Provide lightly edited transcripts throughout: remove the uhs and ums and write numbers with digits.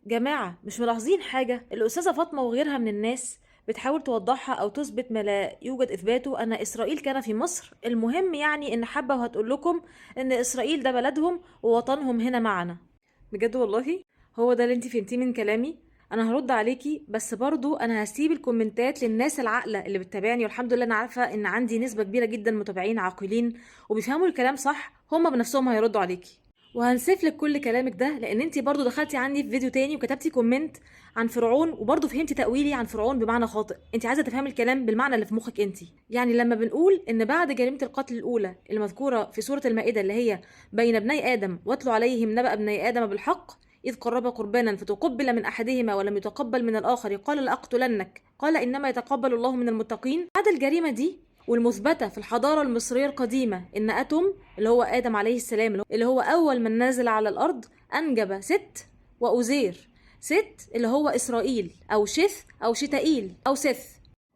جماعة مش ملاحظين حاجة؟ الأستاذة فاطمة وغيرها من الناس بتحاول توضحها أو تثبت ما لا يوجد إثباته، أن إسرائيل كان في مصر. المهم يعني إن حابة وهتقول لكم إن إسرائيل ده بلدهم ووطنهم هنا معنا. بجد والله هو ده اللي انتي فهمتيه من كلامي؟ انا هرد عليكي، بس برضو انا هسيب الكومنتات للناس العاقله اللي بتتابعني، والحمد لله انا عارفه ان عندي نسبه كبيره جدا متابعين عاقلين وبيفهموا الكلام صح، هما بنفسهم هيردوا عليكي. وهنسيف لك كل كلامك ده لان انتي برضو دخلتي عني في فيديو تاني وكتبتي كومنت عن فرعون، وبرضو فهمتي تأويلي عن فرعون بمعنى خاطئ. انتي عايزه تفهمي الكلام بالمعنى اللي في مخك انتي. يعني لما بنقول ان بعد جريمه القتل الاولى المذكوره في سوره المائده اللي هي بين ابني ادم واتلو عليهم نبأ ابني ادم بالحق إذ قرب قربانا فتقبل من أحدهما ولم يتقبل من الآخر قال لأقتلنك قال إنما يتقبل الله من المتقين. بعد الجريمة دي والمثبتة في الحضارة المصرية القديمة إن أتم اللي هو آدم عليه السلام اللي هو أول من نزل على الأرض أنجب ست وأزير. ست اللي هو إسرائيل أو شث أو شتائيل أو سث،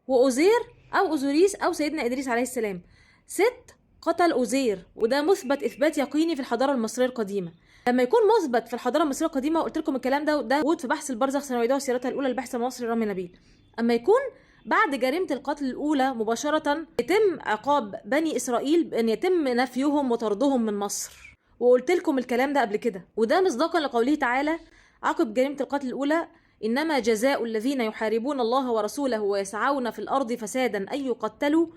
وأزير أو أزوريس أو سيدنا إدريس عليه السلام. ست قتل أزير، وده مثبت إثبات يقيني في الحضارة المصرية القديمة. لما يكون مثبت في الحضاره المصريه القديمه، وقلت لكم الكلام ده موجود في بحث البرزخ سنويدها وسيرتها الاولى للباحث المصري رامي نبيل. اما يكون بعد جريمه القتل الاولى مباشره يتم عقاب بني اسرائيل بان يتم نفيهم وطردهم من مصر، وقلت لكم الكلام ده قبل كده، وده مصداقا لقوله تعالى عقب جريمه القتل الاولى انما جزاء الذين يحاربون الله ورسوله ويسعون في الارض فسادا ان يقتلوا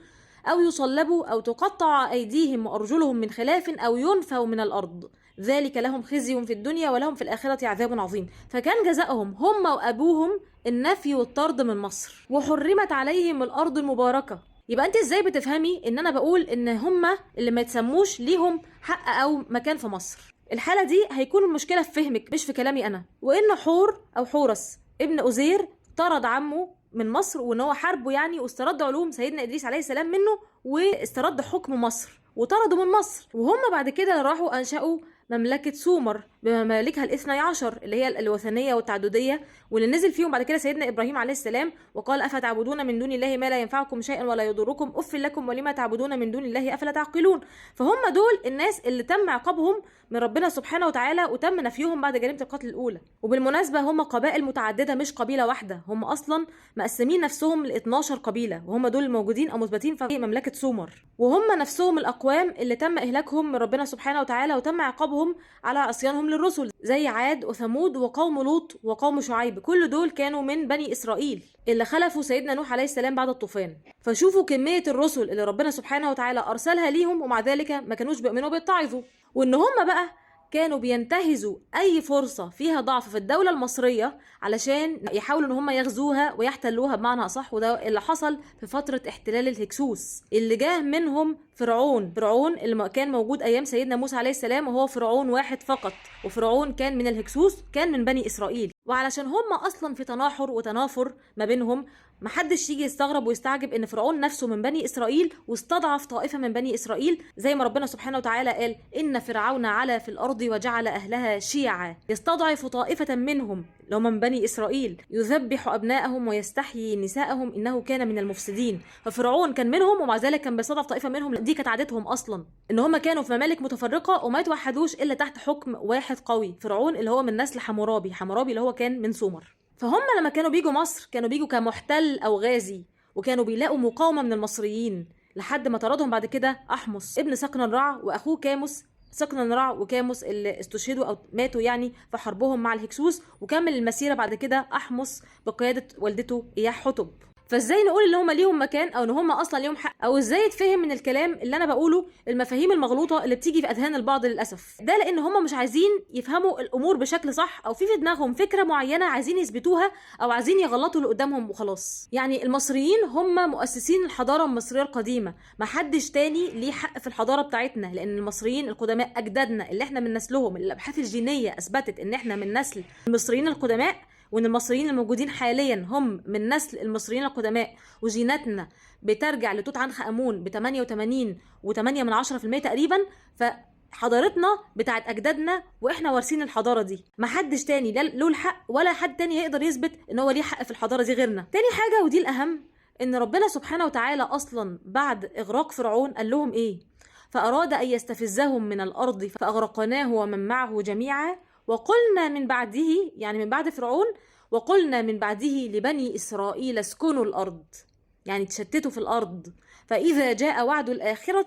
أو يصلبوا أو تقطع أيديهم وأرجلهم من خلاف أو ينفوا من الأرض ذلك لهم خزي في الدنيا ولهم في الآخرة عذاب عظيم. فكان جزاؤهم هم وأبوهم النفي والطرد من مصر، وحرمت عليهم الأرض المباركة. يبقى أنت إزاي بتفهمي إن أنا بقول إن هم اللي ما يتسموش ليهم حق أو مكان في مصر؟ الحالة دي هيكون المشكلة في فهمك مش في كلامي أنا. وإن حور أو حورس ابن أزير طرد عمه من مصر، وان هو حاربه يعني، واسترد علوم سيدنا ادريس عليه السلام منه، واسترد حكم مصر وطردوا من مصر. وهم بعد كده راحوا انشأوا مملكة سومر بممالكها الاثني عشر اللي هي الوثنية والتعددية، واللي نزل فيهم بعد كده سيدنا إبراهيم عليه السلام وقال أفتعبدون من دون الله ما لا ينفعكم شيئا ولا يضركم أف لكم ولما تعبدون من دون الله أفلا تعقلون. فهم دول الناس اللي تم عقابهم من ربنا سبحانه وتعالى وتم نفيهم بعد جريمة القتل الأولى. وبالمناسبة هم قبائل متعددة مش قبيلة واحدة، هم أصلا مقسمين نفسهم ل 12 قبيلة، وهم دول الموجودين أو مثبتين في مملكة سومر، وهم نفسهم الأقوام اللي تم إهلاكهم من ربنا سبحانه وتعالى وتم عقابهم على عصيانهم للرسل، زي عاد وثمود وقوم لوط وقوم شعيب. كل دول كانوا من بني إسرائيل اللي خلفوا سيدنا نوح عليه السلام بعد الطوفان. فشوفوا كمية الرسل اللي ربنا سبحانه وتعالى أرسلها ليهم، ومع ذلك ما كانوش بيؤمنوا بيتعظوا. وإن هم بقى كانوا بينتهزوا اي فرصة فيها ضعف في الدولة المصرية علشان يحاولوا ان هم يغزوها ويحتلوها بمعنى اصح. وده اللي حصل في فترة احتلال الهكسوس اللي جاه منهم فرعون اللي كان موجود ايام سيدنا موسى عليه السلام، وهو فرعون واحد فقط، وفرعون كان من الهكسوس، كان من بني اسرائيل. وعلشان هم اصلا في تناحر وتنافر ما بينهم، محدش يجي يستغرب ويستعجب ان فرعون نفسه من بني اسرائيل واستضعف طائفة من بني اسرائيل، زي ما ربنا سبحانه وتعالى قال ان فرعون علا في الارض وجعل اهلها شيعا يستضعف طائفة منهم اللي هم من بني اسرائيل يذبح ابناءهم ويستحيي نساءهم انه كان من المفسدين. ففرعون كان منهم ومع ذلك كان بيستضعف طائفة منهم. دي كانت عادتهم اصلا، ان هم كانوا في ممالك متفرقة وما يتوحدوش الا تحت حكم واحد قوي، فرعون اللي هو من نسل حمورابي اللي هو كان من سومر. فهم لما كانوا بيجوا مصر كانوا بيجوا كمحتل او غازي، وكانوا بيلاقوا مقاومة من المصريين لحد ما طردهم بعد كده احمس ابن سقننرع واخوه كاموس. سقننرع وكاموس اللي استشهدوا او ماتوا يعني في حربهم مع الهكسوس، وكمل المسيرة بعد كده احمس بقيادة والدته اياح حتب. فازاي نقول ان هم ليهم مكان او ان هم اصلا ليهم حق؟ او ازاي يتفهم من الكلام اللي انا بقوله المفاهيم المغلوطه اللي بتيجي في اذهان البعض للاسف؟ ده لان هم مش عايزين يفهموا الامور بشكل صح، او في دماغهم فكره معينه عايزين يثبتوها او عايزين يغلطوا اللي قدامهم وخلاص. يعني المصريين هم مؤسسين الحضاره المصريه القديمه، ما حدش تاني ليه حق في الحضاره بتاعتنا، لان المصريين القدماء اجدادنا اللي احنا من نسلهم، اللي الابحاث الجينيه اثبتت ان احنا من نسل المصريين القدماء، وان المصريين الموجودين حاليا هم من نسل المصريين القدماء، وجيناتنا بترجع لتوت عنخ امون ب 88.8% تقريبا. فحضارتنا بتاعت اجدادنا واحنا وارثين الحضاره دي، ما حدش تاني له الحق ولا حد تاني هيقدر يثبت ان هو ليه حق في الحضاره دي غيرنا. تاني حاجه ودي الاهم، ان ربنا سبحانه وتعالى اصلا بعد اغراق فرعون قال لهم ايه؟ فاراد ان يستفزهم من الارض فاغرقناه ومن معه جميعا وقلنا من بعده، يعني من بعد فرعون، وقلنا من بعده لبني إسرائيل اسكنوا الأرض، يعني تشتتوا في الأرض، فإذا جاء وعد الآخرة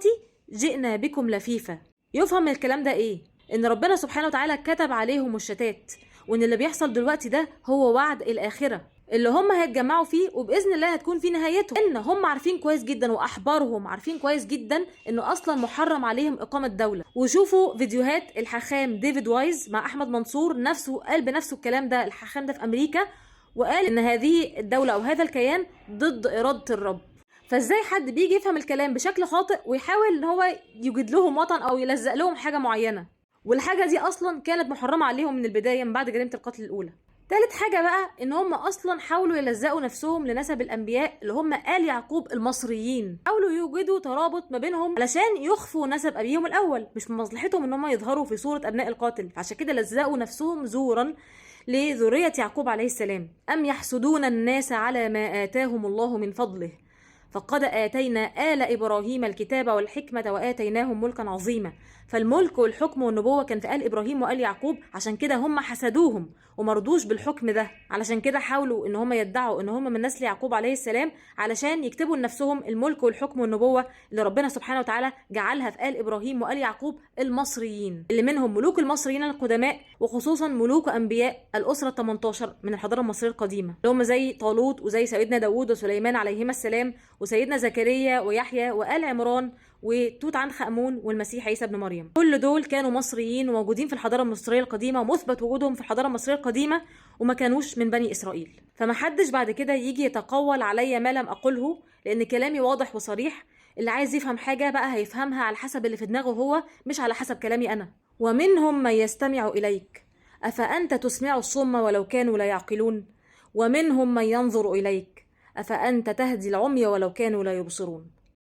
جئنا بكم لفيفا. يفهم من الكلام ده إيه؟ إن ربنا سبحانه وتعالى كتب عليهم الشتات، وإن اللي بيحصل دلوقتي ده هو وعد الآخرة اللي هم هيتجمعوا فيه، وبإذن الله هتكون في نهايتهم. إن هم عارفين كويس جدا، وأحبارهم عارفين كويس جدا إنه أصلا محرم عليهم إقامة دولة. وشوفوا فيديوهات الحاخام ديفيد وايز مع أحمد منصور، نفسه قال بنفسه الكلام ده، الحاخام ده في أمريكا، وقال إن هذه الدولة أو هذا الكيان ضد إرادة الرب. فازاي حد بيجي يفهم الكلام بشكل خاطئ ويحاول ان هو يوجد لهم وطن او يلزق لهم حاجه معينه، والحاجه دي اصلا كانت محرمه عليهم من البدايه من بعد جريمه القتل الاولى. تالت حاجه بقى ان هم اصلا حاولوا يلزقوا نفسهم لنسب الانبياء اللي هم آل يعقوب المصريين، حاولوا يوجدوا ترابط ما بينهم علشان يخفوا نسب ابيهم الاول، مش من مصلحتهم ان هم يظهروا في صوره ابناء القاتل، فعشان كده لزقوا نفسهم زورا لذريه يعقوب عليه السلام. ام يحسدون الناس على ما آتاهم الله من فضله فقد آتينا آل إبراهيم الكتاب والحكمة وآتيناهم ملكا عظيما. فالملك والحكم والنبوة كان في آل إبراهيم وآل يعقوب، عشان كده هم حسدوهم ومرضوش بالحكم ده، علشان كده حاولوا ان هم يدعوا ان هم من نسل يعقوب عليه السلام علشان يكتبوا لنفسهم الملك والحكم والنبوة اللي ربنا سبحانه وتعالى جعلها في آل إبراهيم وآل يعقوب المصريين، اللي منهم ملوك المصريين القدماء، وخصوصا ملوك أنبياء الأسرة 18 من الحضارة المصرية القديمة، اللي هم زي طالوت وزي سيدنا داوود وسليمان عليهما السلام، وسيدنا زكريا ويحيى وآل عمران وتوت عنخ آمون والمسيح عيسى ابن مريم. كل دول كانوا مصريين وموجودين في الحضارة المصرية القديمة، ومثبت وجودهم في الحضارة المصرية القديمة، وما كانوش من بني إسرائيل. فما حدش بعد كده يجي يتقول عليا ما لم أقوله، لأن كلامي واضح وصريح. اللي عايز يفهم حاجة بقى هيفهمها على حسب اللي في دماغه هو، مش على حسب كلامي أنا. ومنهم من يستمع إليك أفأنت تسمع الصم ولو كانوا لا يعقلون، ومنهم من ينظر إليك أفأنت تهدي العمي ولو كانوا لا يبصرون.